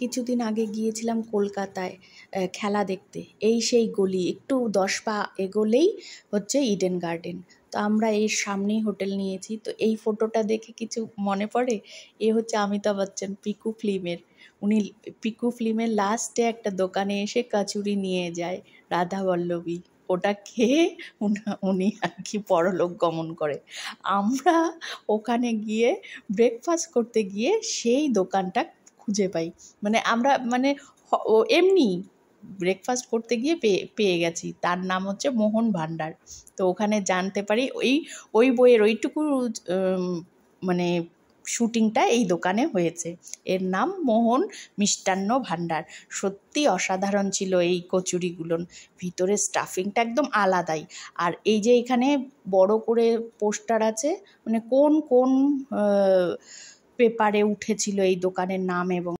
কিছুদিন আগে গিয়েছিলাম কলকাতায় খেলা দেখতে। এই সেই গলি, একটু 10 পা এগোলেই হচ্ছে ইডেন গার্ডেন। তো আমরা এর সামনেই হোটেল নিয়েছি। তো এই ফটোটা দেখে কিছু মনে পড়ে? এ হচ্ছে অমিতাভ বচ্চন পিকু ফিল্মের। উনি পিকু ফিল্মের লাস্টে একটা দোকানে এসে কচুরি নিয়ে যায় রাধা বল্লভী, ওটা খেয়ে উনি আর কি পরলোক গমন করে। আমরা ওখানে গিয়ে ব্রেকফাস্ট করতে গিয়ে সেই দোকানটা খুঁজে পাই। মানে আমরা মানে এমনি ব্রেকফাস্ট করতে গিয়ে পেয়ে গেছি। তার নাম হচ্ছে মোহন ভাণ্ডার। তো ওখানে জানতে পারি ওই বইয়ের ওইটুকু মানে শুটিংটা এই দোকানে হয়েছে। এর নাম মোহন মিষ্টান্ন ভাণ্ডার। সত্যি অসাধারণ ছিল এই কচুরিগুলো, ভিতরে স্টাফিংটা একদম আলাদাই। আর এই যে এখানে বড় করে পোস্টার আছে, মানে কোন পেপারে উঠেছিল এই দোকানের নাম এবং